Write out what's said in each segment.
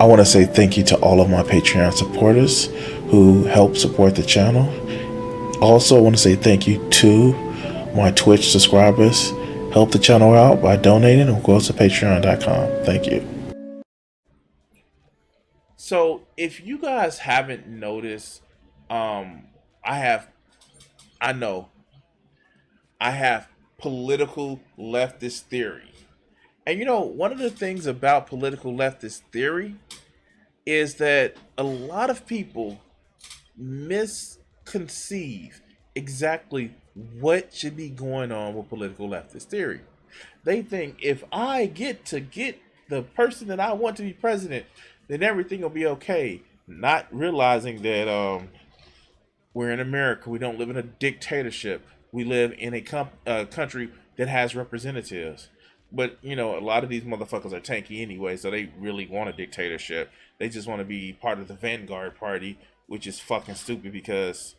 I want to say thank you to all of my Patreon supporters who help support the channel. Also, I want to say thank you to my Twitch subscribers. Help the channel out by donating or go to patreon.com. Thank you. So, if you guys haven't noticed, um, I have, I know, I have political leftist theory. And one of the things about political leftist theory is that a lot of people misconceive exactly what should be going on with political leftist theory. They think if I get the person that I want to be president, then everything will be okay. Not realizing that we're in America. We don't live in a dictatorship. We live in a country that has representatives. But a lot of these motherfuckers are tanky anyway, so they really want a dictatorship. They just want to be part of the vanguard party, which is fucking stupid because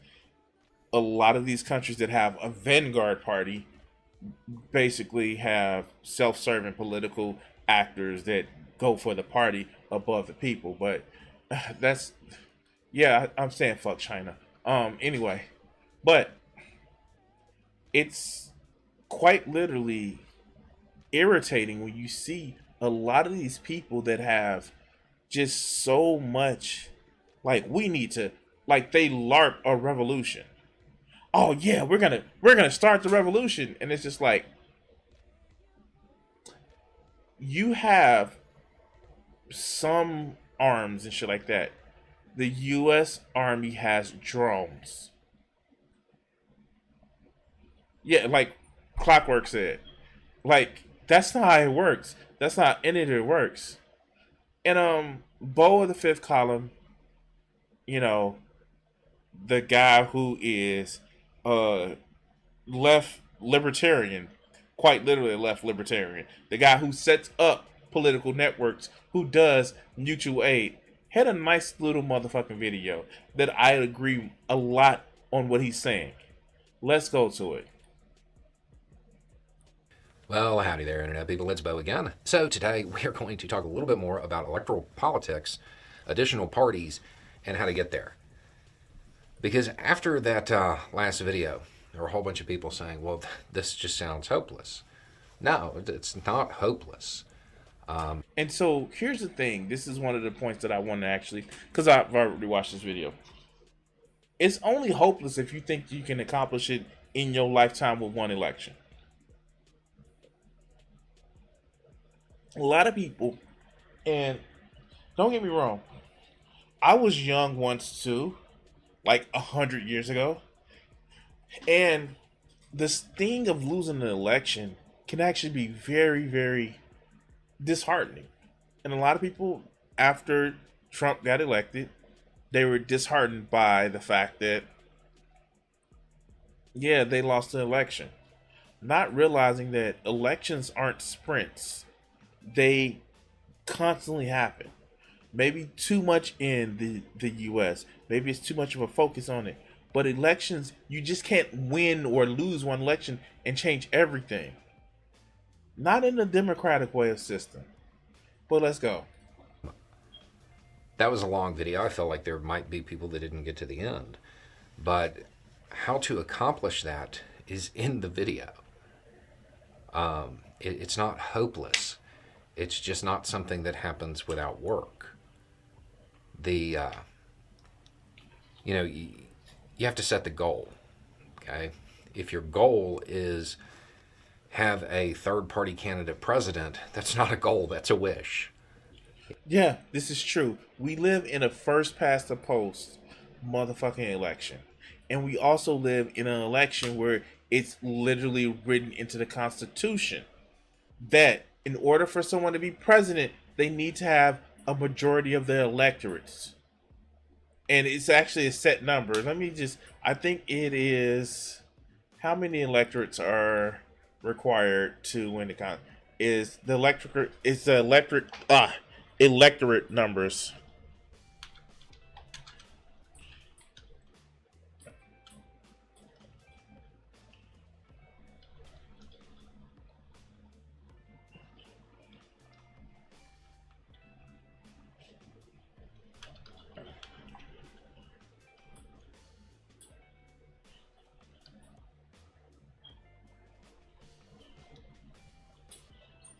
a lot of these countries that have a vanguard party basically have self-serving political actors that go for the party above the people. But that's yeah, I'm saying fuck China. Anyway, but it's quite literally irritating when you see a lot of these people that have just so much, like, we need to, like, they LARP a revolution. Oh yeah, we're gonna start the revolution, and it's just like, you have some arms and shit like that. The U.S. Army has drones. Yeah, like Clockwork said. Like, that's not how it works. That's not any of it works. And Bo of the Fifth Column, you know, the guy who is uh left libertarian, quite literally a left libertarian, the guy who sets up political networks, who does mutual aid, had a nice little motherfucking video that I agree a lot on what he's saying. Let's go to it. Well, howdy there, Internet people. It's Bo again. So today we are going to talk a little bit more about electoral politics, additional parties, and how to get there. Because after that last video, there were a whole bunch of people saying, well, this just sounds hopeless. No, it's not hopeless. And so here's the thing. This is one of the points that I want to actually, because I've already watched this video. It's only hopeless if you think you can accomplish it in your lifetime with one election. A lot of people, and don't get me wrong, I was young once too, like 100 years ago, and the sting of losing an election can actually be very, very disheartening. And a lot of people, after Trump got elected, they were disheartened by the fact that, yeah, they lost the election, not realizing that elections aren't sprints. They constantly happen. Maybe too much in the US. Maybe it's too much of a focus on it. But elections, you just can't win or lose one election and change everything. Not in the democratic way of system. But let's go. That was a long video. I felt like there might be people that didn't get to the end. But how to accomplish that is in the video. It's not hopeless. It's just not something that happens without work. You have to set the goal. Okay, if your goal is have a third-party candidate president, that's not a goal. That's a wish. Yeah, this is true. We live in a first past the post motherfucking election. And we also live in an election where it's literally written into the Constitution that in order for someone to be president, they need to have a majority of the electorates. And it's actually a set number. I think it is, how many electorates are required to win the is the electorate numbers.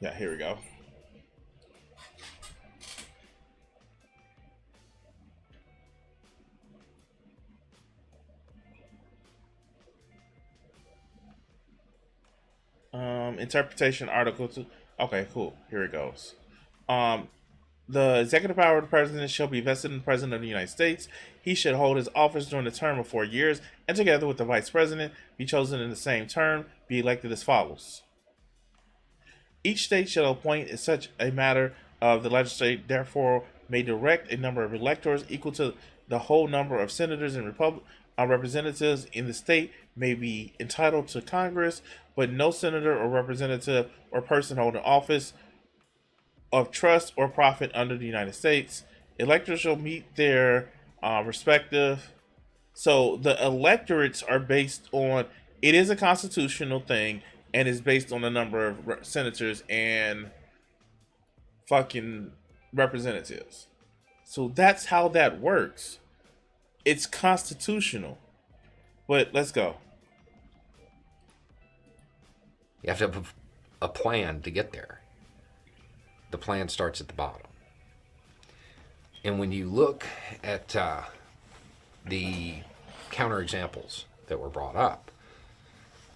Yeah, here we go. Interpretation article 2. Okay, cool. Here it goes. Um, the executive power of the president shall be vested in the president of the United States. He should hold his office during a term of 4 years, and together with the vice president, be chosen in the same term, be elected as follows. Each state shall appoint in such a matter of the legislature, therefore, may direct a number of electors equal to the whole number of senators and representatives in the state may be entitled to Congress, but no senator or representative or person holding office of trust or profit under the United States. Electors shall meet their respective. So the electorates are based on. It is a constitutional thing, and is based on the number of senators and fucking representatives. So that's how that works. It's constitutional. But let's go. You have to have a plan to get there. The plan starts at the bottom. And when you look at the counterexamples that were brought up,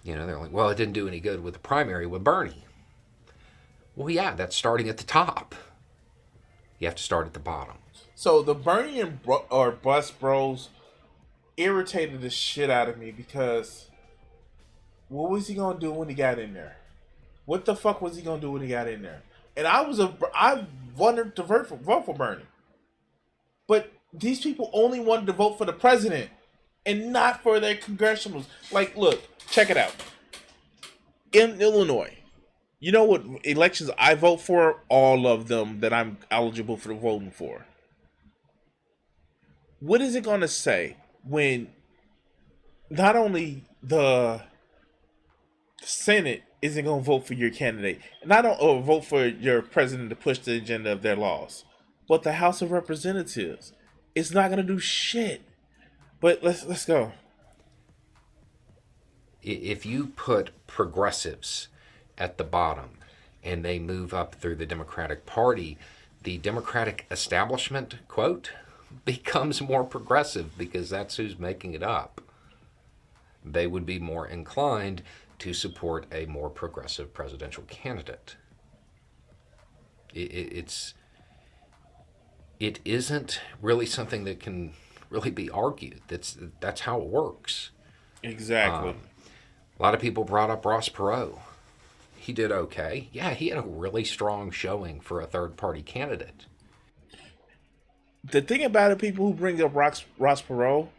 they're like, well, it didn't do any good with the primary with Bernie. Well, yeah, that's starting at the top. You have to start at the bottom. So the Bernie or Bus Bros irritated the shit out of me because what was he gonna do when he got in there? What the fuck was he gonna do when he got in there? And I wanted to vote for Bernie, but these people only wanted to vote for the president and not for their congressionals. Like, look, check it out. In Illinois, you know what elections I vote for? All of them that I'm eligible for voting for. What is it going to say when not only the Senate isn't going to vote for your candidate, not or vote for your president to push the agenda of their laws, but the House of Representatives? It's not going to do shit. But let's go. If you put progressives at the bottom and they move up through the Democratic Party, the Democratic establishment, quote, becomes more progressive because that's who's making it up. They would be more inclined to support a more progressive presidential candidate. It isn't really something that can really be argued. That's how it works. Exactly. A lot of people brought up Ross Perot. He did okay. Yeah, he had a really strong showing for a third party candidate. The thing about it, people who bring up Ross Perot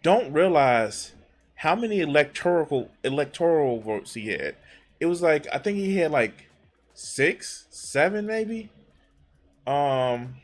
don't realize how many electoral votes he had. It was like, I think he had like 6, 7 maybe. Um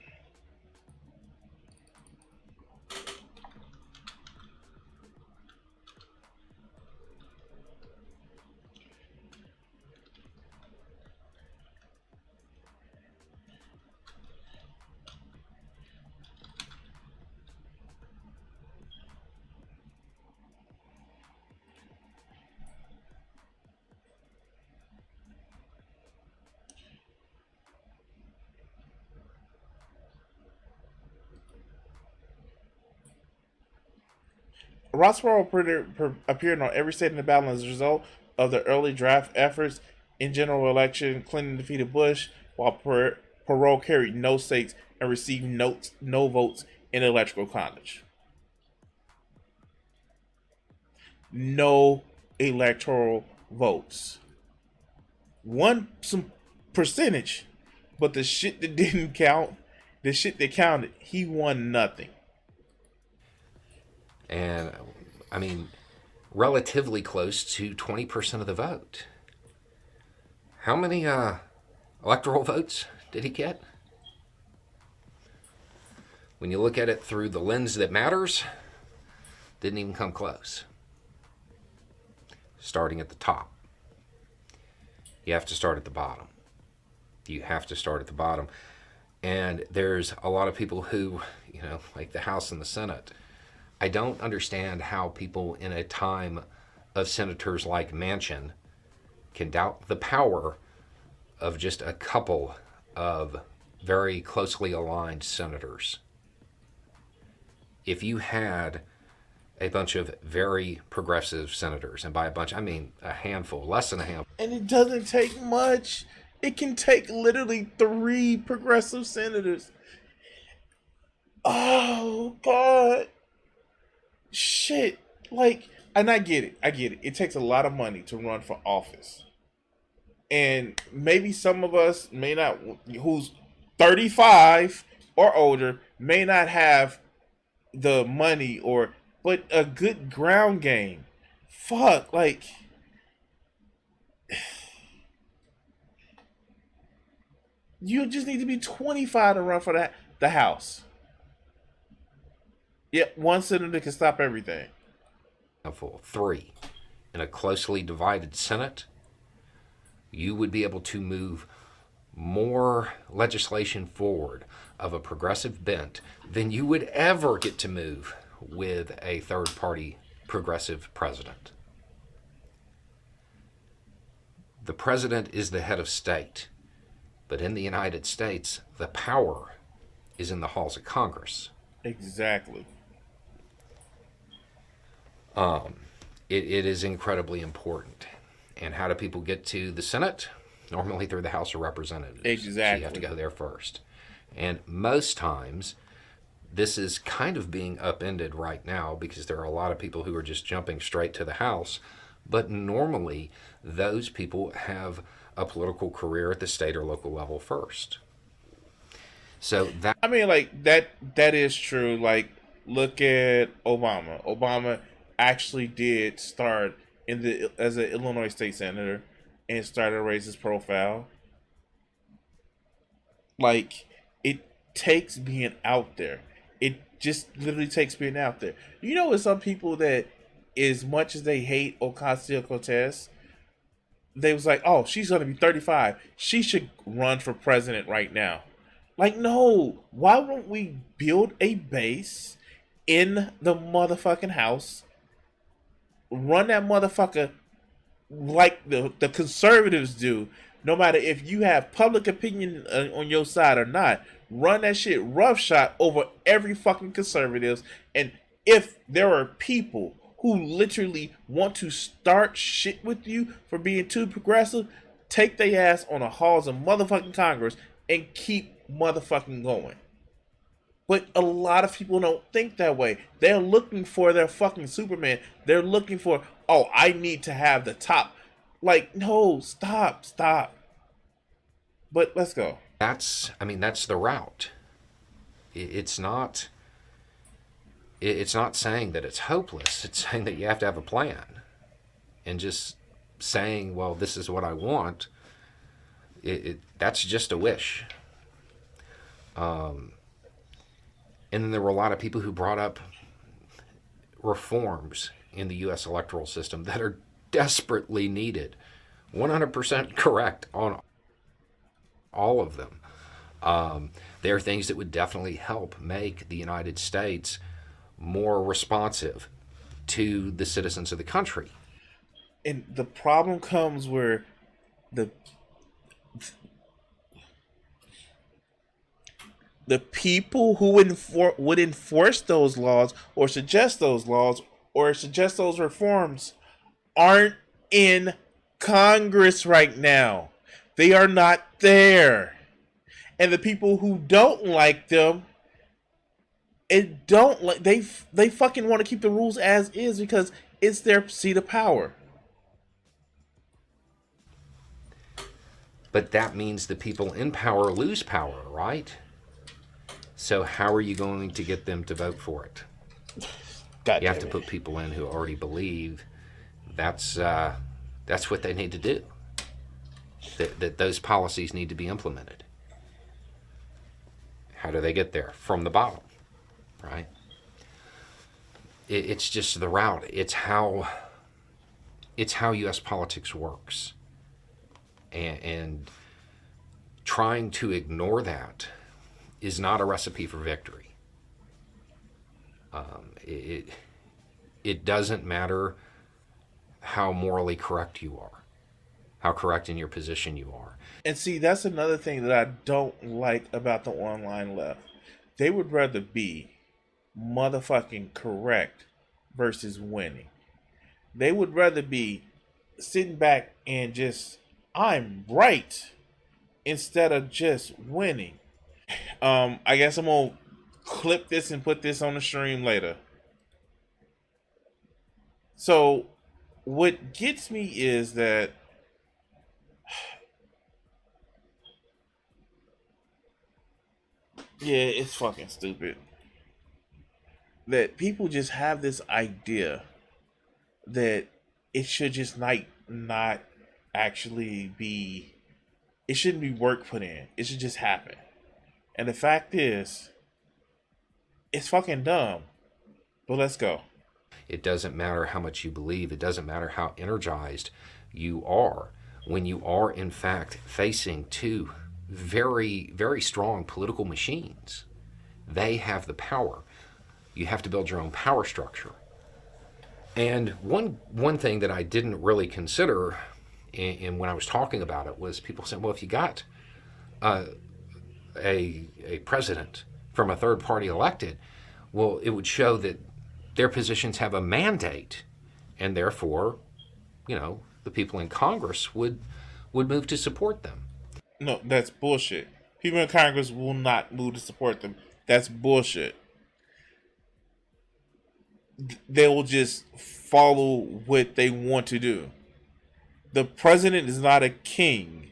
Ross Perot appeared on every state in the ballot as a result of the early draft efforts. In general election, Clinton defeated Bush, while Perot carried no states and received no votes in the electoral college. No electoral votes. Won some percentage, but the shit that didn't count, the shit that counted, he won nothing. And, I mean, relatively close to 20% of the vote. How many electoral votes did he get? When you look at it through the lens that matters, didn't even come close. Starting at the top. You have to start at the bottom. You have to start at the bottom. And there's a lot of people who, like the House and the Senate, I don't understand how people in a time of senators like Manchin can doubt the power of just a couple of very closely aligned senators, if you had a bunch of very progressive senators, and by a bunch I mean a handful, less than a handful. And it doesn't take much. It can take literally 3 progressive senators. Oh God, shit! Like, and I get it. I get it. It takes a lot of money to run for office, and maybe some of us may not, who's 35 or older, may not have the money or, but a good ground game. Fuck, like you just need to be 25 to run for the house. Yeah, one senator can stop everything. Handful, three, in a closely divided Senate, you would be able to move more legislation forward of a progressive bent than you would ever get to move with a third party progressive president. The president is the head of state, but in the United States, the power is in the halls of Congress. Exactly. It is incredibly important. And how do people get to the Senate? Normally through the House of Representatives. Exactly. So you have to go there first. And most times, this is kind of being upended right now because there are a lot of people who are just jumping straight to the House. But normally, those people have a political career at the state or local level first. So that, I mean, like that is true. Like, look at Obama. Obama actually did start in the as an Illinois state senator and started to raise his profile. Like, it takes being out there. It just literally takes being out there. You know, with some people that, as much as they hate Ocasio Cortez, they was like, "Oh, she's gonna be 35. She should run for president right now." Like, no. Why won't we build a base in the motherfucking house, run that motherfucker like the conservatives do, no matter if you have public opinion on your side or not. Run that shit roughshod over every fucking conservatives. And if there are people who literally want to start shit with you for being too progressive, take their ass on the halls of motherfucking Congress and keep motherfucking going. But a lot of people don't think that way. They're looking for their fucking Superman. They're looking for, oh, I need to have the top. Like, no, stop. But let's go. that's the route. It's not. It's not saying that it's hopeless. It's saying that you have to have a plan, and just saying, "Well, this is what I want." That's just a wish. And then there were a lot of people who brought up reforms in the U.S. electoral system that are desperately needed. 100% correct on all of them. There are things that would definitely help make the United States more responsive to the citizens of the country. And the problem comes where the the people who would enforce those laws or suggest those laws or suggest those reforms aren't in Congress right now. They are not there. And the people who don't like them, it don't like they fucking want to keep the rules as is because it's their seat of power. But that means the people in power lose power, right? So how are you going to get them to vote for it? God You have damn to it. put people in who already believe that's what they need to do. That those policies need to be implemented. How do they get there? From the bottom, right? It's just the route. It's how U.S. politics works, and trying to ignore that is not a recipe for victory. It doesn't matter how morally correct you are, how correct in your position you are. And see, that's another thing that I don't like about the online left. They would rather be motherfucking correct versus winning. They would rather be sitting back and just, I'm right, instead of just winning. I guess I'm gonna clip this and put this on the stream later. So what gets me is that yeah, it's fucking stupid that people just have this idea that it should just not actually be, it shouldn't be work put in. It should just happen. And the fact is, it's fucking dumb. But let's go. It doesn't matter how much you believe, it doesn't matter how energized you are. When you are, in fact, facing two very, very strong political machines, they have the power. You have to build your own power structure. And one thing that I didn't really consider in when I was talking about it was people saying, well, if you got a president from a third party elected, well, it would show that their positions have a mandate, and therefore, the people in Congress would move to support them. No, that's bullshit. People in Congress will not move to support them. That's bullshit. They will just follow what they want to do. The president is not a king.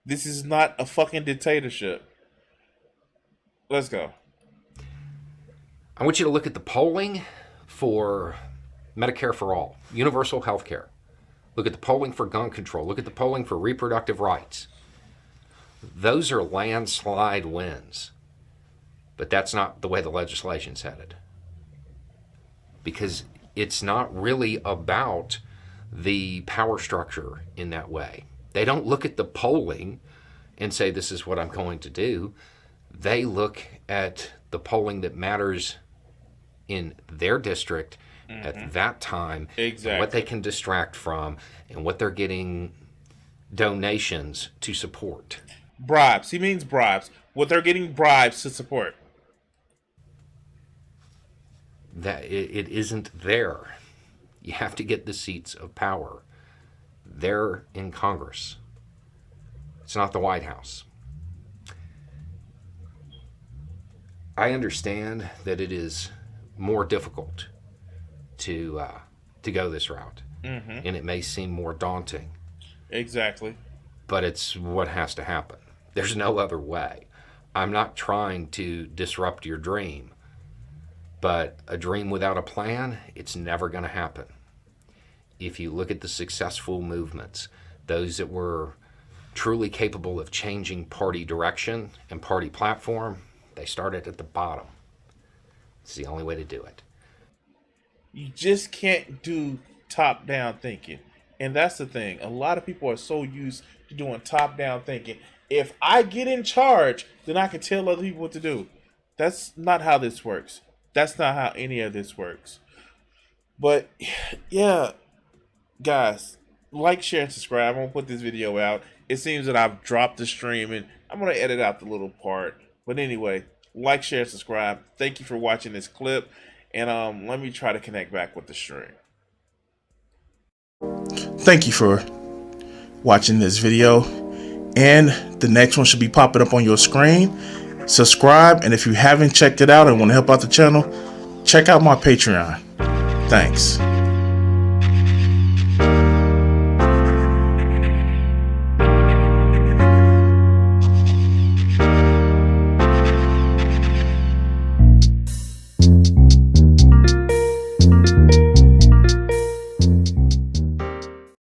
This is not a fucking dictatorship. Let's go. I want you to look at the polling for Medicare for all, universal health care. Look at the polling for gun control. Look at the polling for reproductive rights. Those are landslide wins. But that's not the way the legislation's headed. Because it's not really about the power structure in that way. They don't look at the polling and say, this is what I'm going to do. They look at the polling that matters in their district at that time, exactly. What they can distract from, and what they're getting donations to support. Bribes. He means bribes. What they're getting bribes to support. That it isn't there. You have to get the seats of power. They're in Congress. It's not the White House. I understand that it is more difficult to go this route, and it may seem more daunting. Exactly. But it's what has to happen. There's no other way. I'm not trying to disrupt your dream, but a dream without a plan, it's never going to happen. If you look at the successful movements, those that were truly capable of changing party direction and party platform, they started at the bottom. It's the only way to do it. You just can't do top-down thinking. And that's the thing. A lot of people are so used to doing top-down thinking. If I get in charge, then I can tell other people what to do. That's not how this works. That's not how any of this works. But, yeah, guys, like, share, and subscribe. I'm going to put this video out. It seems that I've dropped the stream, and I'm going to edit out the little part. But anyway, like, share, and subscribe. Thank you for watching this clip. And let me try to connect back with the stream. Thank you for watching this video. And the next one should be popping up on your screen. Subscribe. And if you haven't checked it out and want to help out the channel, check out my Patreon. Thanks.